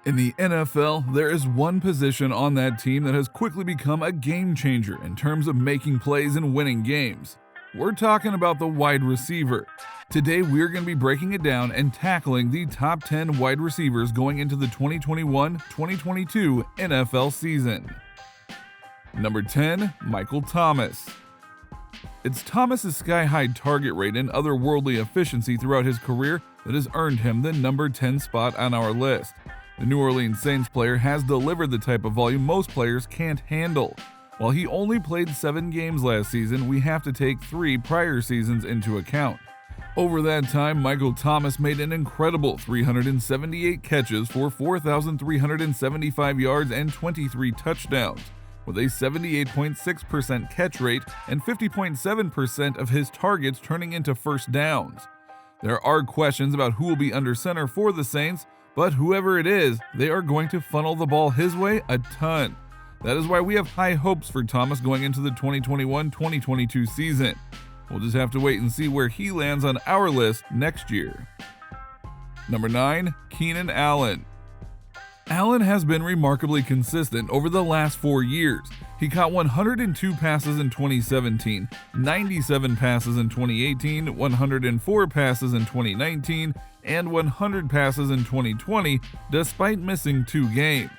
In the NFL, there is one position on that team that has quickly become a game changer in terms of making plays and winning games. We're talking about the wide receiver. Today, we're going to be breaking it down and tackling the top 10 wide receivers going into the 2021-2022 NFL season. Number 10, Michael Thomas. It's Thomas's sky-high target rate and otherworldly efficiency throughout his career that has earned him the number 10 spot on our list. The New Orleans Saints player has delivered the type of volume most players can't handle. While he only played 7 games last season, we have to take 3 prior seasons into account. Over that time, Michael Thomas made an incredible 378 catches for 4,375 yards and 23 touchdowns, with a 78.6% catch rate and 50.7% of his targets turning into first downs. There are questions about who will be under center for the Saints, but whoever it is, they are going to funnel the ball his way a ton. That is why we have high hopes for Thomas going into the 2021-2022 season. We'll just have to wait and see where he lands on our list next year. Number 9, Keenan Allen. Allen has been remarkably consistent over the last 4 years. He caught 102 passes in 2017, 97 passes in 2018, 104 passes in 2019, and 100 passes in 2020, despite missing 2 games.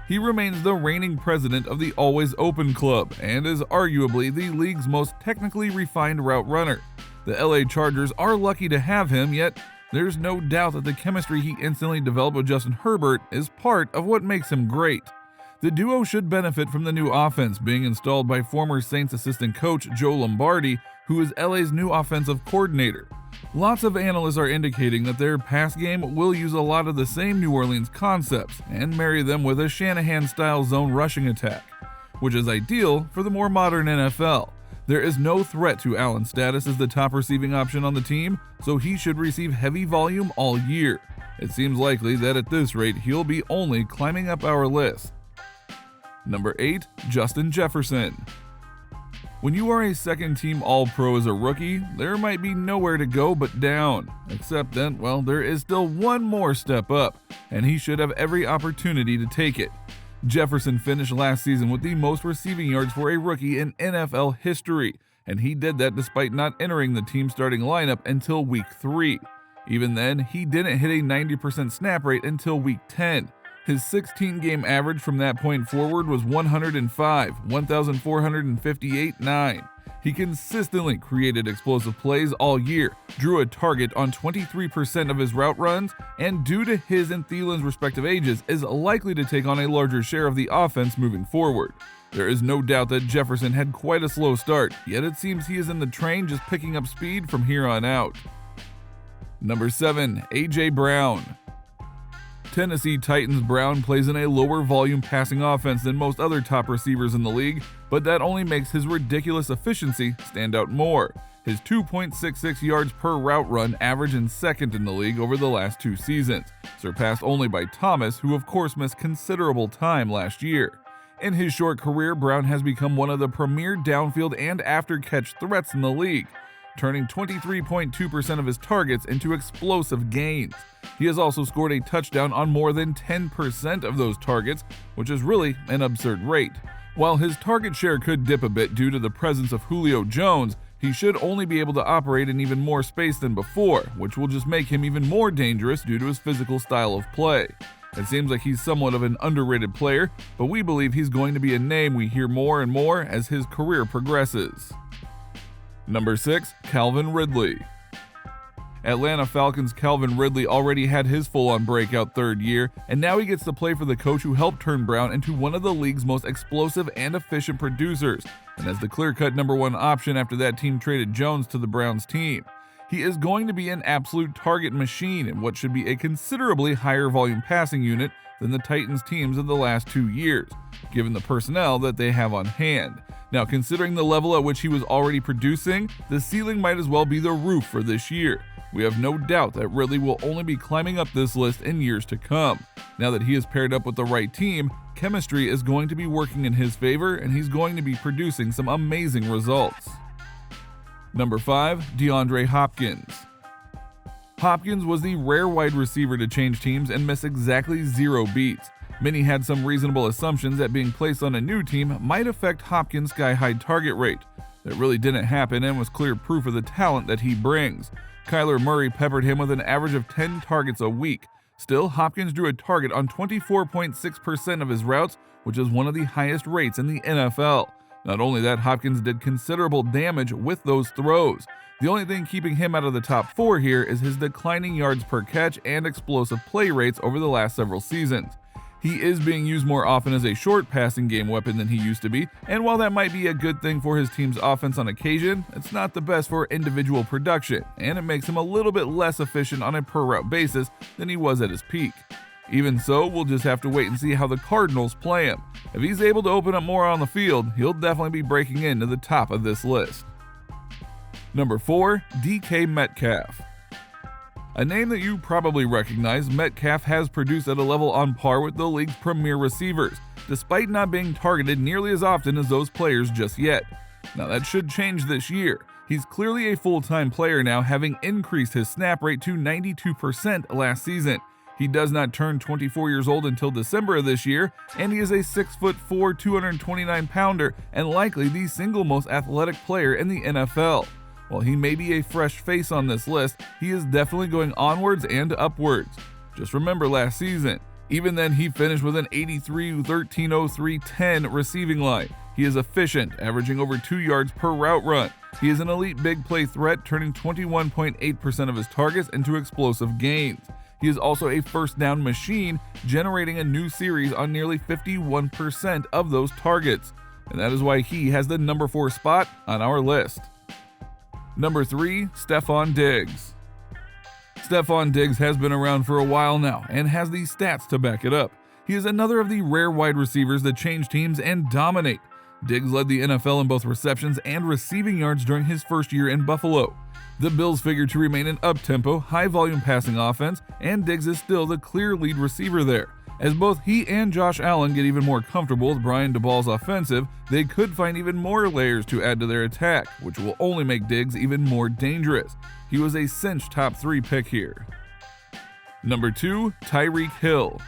He remains the reigning president of the Always Open Club and is arguably the league's most technically refined route runner. The LA Chargers are lucky to have him, yet there's no doubt that the chemistry he instantly developed with Justin Herbert is part of what makes him great. The duo should benefit from the new offense being installed by former Saints assistant coach Joe Lombardi, who is LA's new offensive coordinator. Lots of analysts are indicating that their pass game will use a lot of the same New Orleans concepts and marry them with a Shanahan-style zone rushing attack, which is ideal for the more modern NFL. There is no threat to Allen's status as the top receiving option on the team, so he should receive heavy volume all year. It seems likely that at this rate he'll be only climbing up our list. Number 8, Justin Jefferson. When you are a second-team All-Pro as a rookie, there might be nowhere to go but down, except that, well, there is still one more step up, and he should have every opportunity to take it. Jefferson finished last season with the most receiving yards for a rookie in NFL history, and he did that despite not entering the team starting lineup until week 3. Even then, he didn't hit a 90% snap rate until week 10. His 16-game average from that point forward was 105, 1,458, 9. He consistently created explosive plays all year, drew a target on 23% of his route runs, and due to his and Thielen's respective ages, is likely to take on a larger share of the offense moving forward. There is no doubt that Jefferson had quite a slow start, yet it seems he is in the train just picking up speed from here on out. Number 7, A.J. Brown. Tennessee Titans Brown plays in a lower volume passing offense than most other top receivers in the league, but that only makes his ridiculous efficiency stand out more. His 2.66 yards per route run average in second in the league over the last 2 seasons, surpassed only by Thomas, who of course missed considerable time last year. In his short career, Brown has become one of the premier downfield and after-catch threats in the league, turning 23.2% of his targets into explosive gains. He has also scored a touchdown on more than 10% of those targets, which is really an absurd rate. While his target share could dip a bit due to the presence of Julio Jones, he should only be able to operate in even more space than before, which will just make him even more dangerous due to his physical style of play. It seems like he's somewhat of an underrated player, but we believe he's going to be a name we hear more and more as his career progresses. Number 6, Calvin Ridley. Atlanta Falcons' Calvin Ridley already had his full-on breakout 3rd year, and now he gets to play for the coach who helped turn Brown into one of the league's most explosive and efficient producers, and as the clear-cut number 1 option after that team traded Jones to the Browns team. He is going to be an absolute target machine in what should be a considerably higher volume passing unit than the Titans teams of the last 2 years, given the personnel that they have on hand. Now, considering the level at which he was already producing, the ceiling might as well be the roof for this year. We have no doubt that Ridley will only be climbing up this list in years to come. Now that he is paired up with the right team, chemistry is going to be working in his favor, and he's going to be producing some amazing results. Number 5, DeAndre Hopkins. Hopkins was the rare wide receiver to change teams and miss exactly 0 beats. Many had some reasonable assumptions that being placed on a new team might affect Hopkins' sky-high target rate. That really didn't happen and was clear proof of the talent that he brings. Kyler Murray peppered him with an average of 10 targets a week. Still, Hopkins drew a target on 24.6% of his routes, which is one of the highest rates in the NFL. Not only that, Hopkins did considerable damage with those throws. The only thing keeping him out of the top 4 here is his declining yards per catch and explosive play rates over the last several seasons. He is being used more often as a short passing game weapon than he used to be, and while that might be a good thing for his team's offense on occasion, it's not the best for individual production, and it makes him a little bit less efficient on a per route basis than he was at his peak. Even so, we'll just have to wait and see how the Cardinals play him. If he's able to open up more on the field, he'll definitely be breaking into the top of this list. Number 4, DK Metcalf. A name that you probably recognize, Metcalf has produced at a level on par with the league's premier receivers, despite not being targeted nearly as often as those players just yet. Now that should change this year. He's clearly a full-time player now, having increased his snap rate to 92% last season. He does not turn 24 years old until December of this year, and he is a 6'4", 229-pounder, and likely the single most athletic player in the NFL. While he may be a fresh face on this list, he is definitely going onwards and upwards. Just remember last season. Even then, he finished with an 83, 13, 03, 10 receiving line. He is efficient, averaging over 2 yards per route run. He is an elite big play threat, turning 21.8% of his targets into explosive gains. He is also a first down machine, generating a new series on nearly 51% of those targets. And that is why he has the number 4 spot on our list. Number 3, Stefon Diggs. Stefon Diggs has been around for a while now and has the stats to back it up. He is another of the rare wide receivers that change teams and dominate. Diggs led the NFL in both receptions and receiving yards during his first year in Buffalo. The Bills figure to remain an up-tempo, high-volume passing offense, and Diggs is still the clear lead receiver there. As both he and Josh Allen get even more comfortable with Brian DeBall's offensive, they could find even more layers to add to their attack, which will only make Diggs even more dangerous. He was a cinch top 3 pick here. Number 2, Tyreek Hill.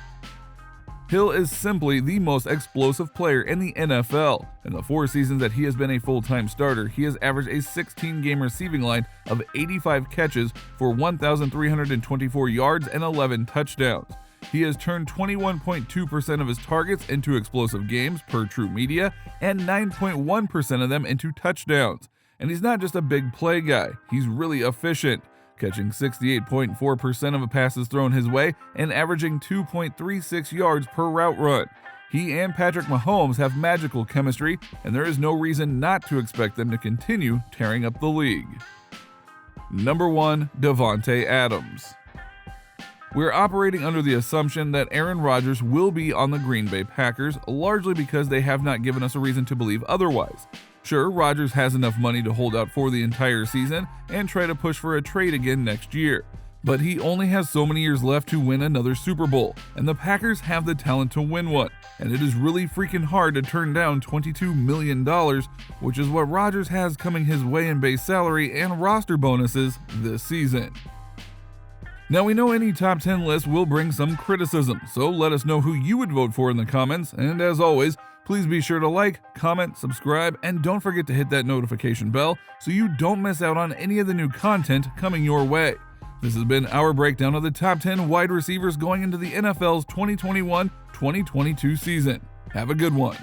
Hill is simply the most explosive player in the NFL. In the 4 seasons that he has been a full-time starter, he has averaged a 16-game receiving line of 85 catches for 1,324 yards and 11 touchdowns. He has turned 21.2% of his targets into explosive games per True Media and 9.1% of them into touchdowns. And he's not just a big play guy, he's really efficient, catching 68.4% of the passes thrown his way and averaging 2.36 yards per route run. He and Patrick Mahomes have magical chemistry, and there is no reason not to expect them to continue tearing up the league. Number 1, Devonta Adams. We're operating under the assumption that Aaron Rodgers will be on the Green Bay Packers, largely because they have not given us a reason to believe otherwise. Sure, Rodgers has enough money to hold out for the entire season and try to push for a trade again next year, but he only has so many years left to win another Super Bowl, and the Packers have the talent to win one, and it is really freaking hard to turn down $22 million, which is what Rodgers has coming his way in base salary and roster bonuses this season. Now, we know any top 10 list will bring some criticism, so let us know who you would vote for in the comments, and as always, please be sure to like, comment, subscribe, and don't forget to hit that notification bell so you don't miss out on any of the new content coming your way. This has been our breakdown of the top 10 wide receivers going into the NFL's 2021-2022 season. Have a good one.